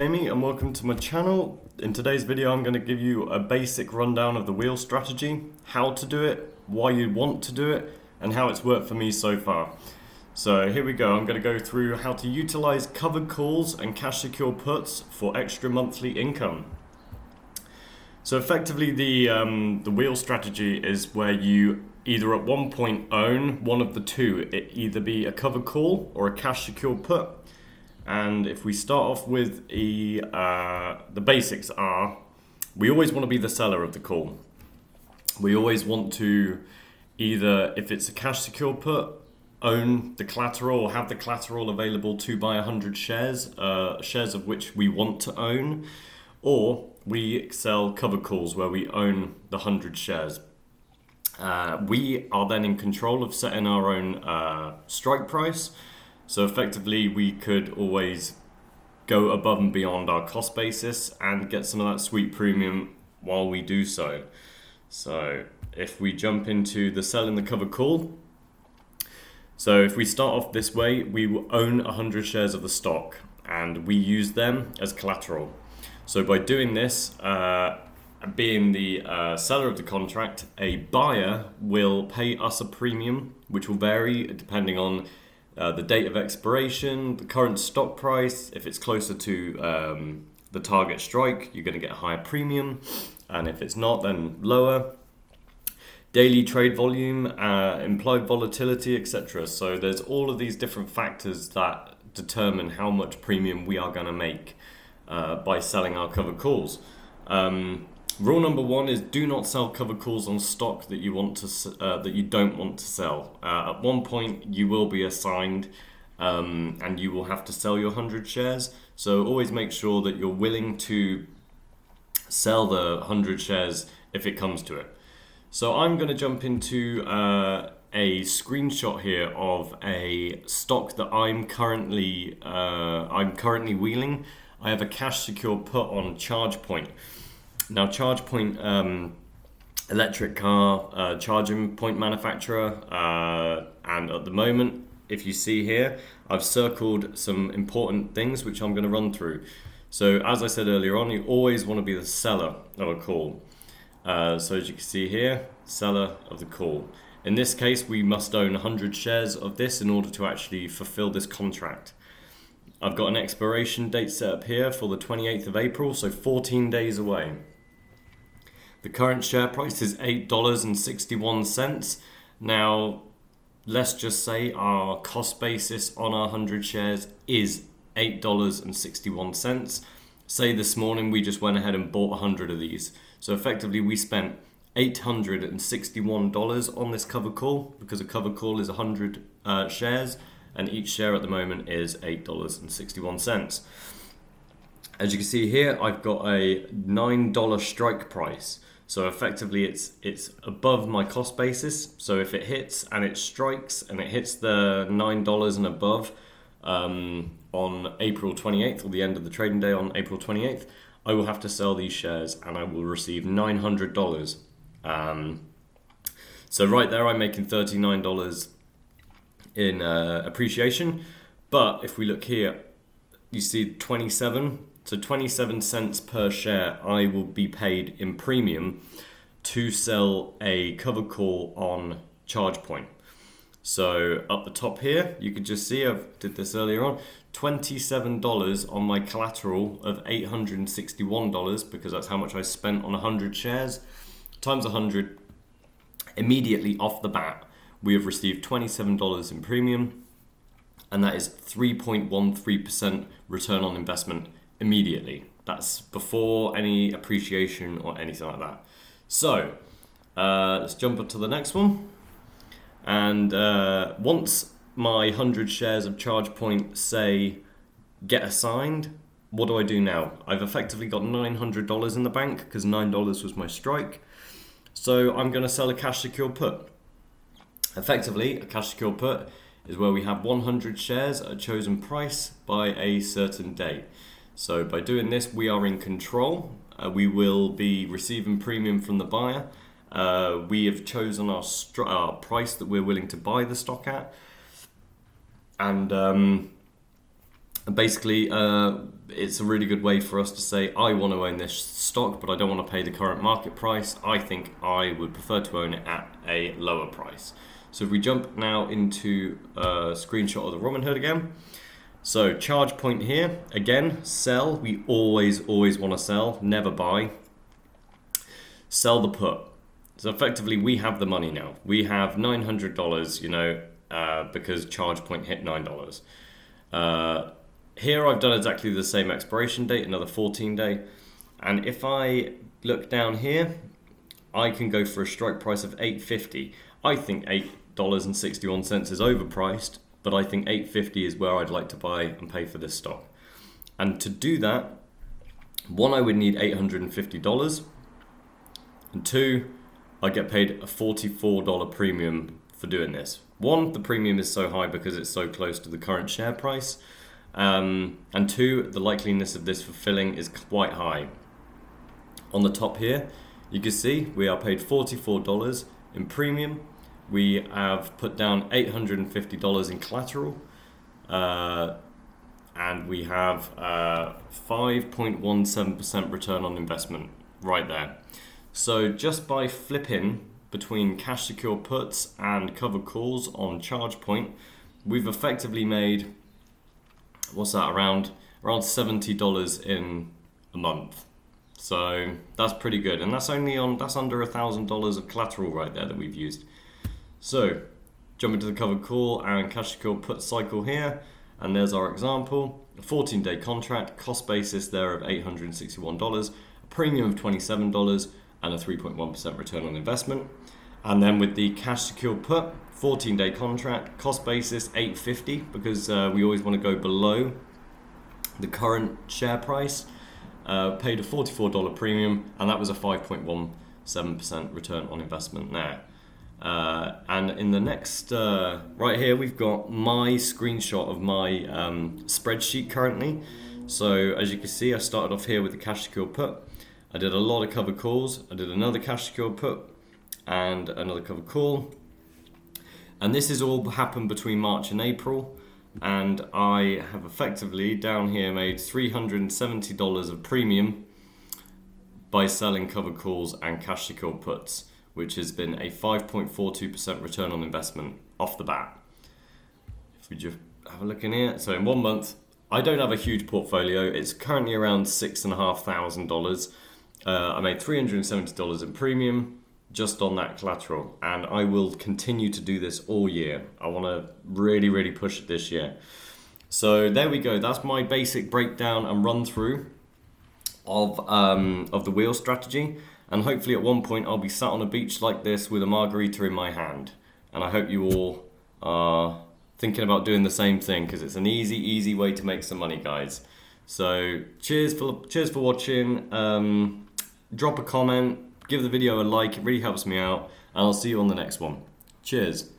Amy, and welcome to my channel. In today's video I'm going to give you a basic rundown of the wheel strategy, how to do it, why you want to do it, and how it's worked for me so far. So here we go. I'm going to go through how to utilize covered calls and cash secure puts for extra monthly income. So effectively the wheel strategy is where you either at one point own one of the two. It either be a covered call or a cash secure put. And if we start off with the basics are, we always want to be the seller of the call. We always want to either, if it's a cash secure put, own the collateral or have the collateral available to buy 100 shares, shares of which we want to own, or we sell covered calls where we own the 100 shares. We are then in control of setting our own strike price. So effectively, we could always go above and beyond our cost basis and get some of that sweet premium while we do so. So if we jump into the selling the covered call, so if we start off this way, we will own 100 shares of the stock and we use them as collateral. So by doing this, being the seller of the contract, a buyer will pay us a premium, which will vary depending on the date of expiration, the current stock price. If it's closer to the target strike, you're going to get a higher premium, and if it's not, then lower. Daily trade volume, implied volatility, etc. So there's all of these different factors that determine how much premium we are going to make by selling our covered calls. Rule number one is do not sell covered calls on stock that you want to that you don't want to sell. At one point, you will be assigned, and you will have to sell your 100 shares. So always make sure that you're willing to sell the 100 shares if it comes to it. So I'm going to jump into a screenshot here of a stock that I'm currently wheeling. I have a cash secure put on ChargePoint. Now, ChargePoint, electric car charging point manufacturer, and at the moment, if you see here, I've circled some important things which I'm going to run through. So as I said earlier on, you always want to be the seller of a call. So as you can see here, seller of the call. In this case, we must own 100 shares of this in order to actually fulfill this contract. I've got an expiration date set up here for the 28th of April, so 14 days away. The current share price is $8.61. Now, let's just say our cost basis on our 100 shares is $8.61. Say this morning we just went ahead and bought 100 of these. So effectively we spent $861 on this covered call, because a covered call is 100 shares, and each share at the moment is $8.61. As you can see here, I've got a $9 strike price. So effectively it's above my cost basis. So if it hits and it strikes and it hits the $9 and above on April 28th, or the end of the trading day on April 28th, I will have to sell these shares and I will receive $900. So right there I'm making $39 in appreciation. But if we look here, you see 27. So 27 cents per share I will be paid in premium to sell a covered call on ChargePoint. So up the top here, you can just see, I did this earlier on, $27 on my collateral of $861, because that's how much I spent on 100 shares, times 100. Immediately off the bat, we have received $27 in premium, and that is 3.13% return on investment immediately. That's before any appreciation or anything like that. So let's jump up to the next one. And once my 100 shares of ChargePoint, say, get assigned, what do I do now? I've effectively got $900 in the bank because $9 was my strike. So I'm going to sell a cash secure put. Effectively, a cash secure put is where we have 100 shares at a chosen price by a certain date. So by doing this, we are in control. We will be receiving premium from the buyer. We have chosen our price that we're willing to buy the stock at. And Basically, it's a really good way for us to say, I want to own this stock, but I don't want to pay the current market price. I think I would prefer to own it at a lower price. So if we jump now into a screenshot of the Robinhood again. So charge point here, again, sell. We always want to sell, never buy. Sell the put. So effectively, we have the money now. We have $900, because charge point hit $9. Here I've done exactly the same expiration date, another 14-day. And if I look down here, I can go for a strike price of $8.50. I think $8.61 is overpriced, but I think $8.50 is where I'd like to buy and pay for this stock. And to do that, one, I would need $850, and two, I get paid a $44 premium for doing this. One, the premium is so high because it's so close to the current share price. And two, the likeliness of this fulfilling is quite high. On the top here, you can see we are paid $44 in premium. We have put down $850 in collateral, and we have 5.17% return on investment right there. So just by flipping between cash secure puts and covered calls on charge point, we've effectively made, what's that, around $70 in a month. So that's pretty good, and that's under $1,000 of collateral right there that we've used. So jump into the covered call and cash secure put cycle here, and there's our example. A 14-day contract, cost basis there of $861, a premium of $27, and a 3.1% return on investment. And then with the cash secure put, 14-day contract, cost basis $8.50, because we always want to go below the current share price. Paid a $44 premium, and that was a 5.17% return on investment there. And in the next, right here, we've got my screenshot of my spreadsheet currently. So as you can see, I started off here with the cash secure put. I did a lot of covered calls. I did another cash secure put and another covered call. And this has all happened between March and April. And I have effectively down here made $370 of premium by selling covered calls and cash secure puts, which has been a 5.42% return on investment off the bat. If we just have a look in here, so in 1 month, I don't have a huge portfolio. It's currently around $6,500. I made $370 in premium just on that collateral, and I will continue to do this all year. I want to really push it this year. So there we go. That's my basic breakdown and run through of the wheel strategy. And hopefully at one point I'll be sat on a beach like this with a margarita in my hand. And I hope you all are thinking about doing the same thing, because it's an easy way to make some money, guys. So cheers for watching. Drop a comment, give the video a like, it really helps me out, and I'll see you on the next one. Cheers.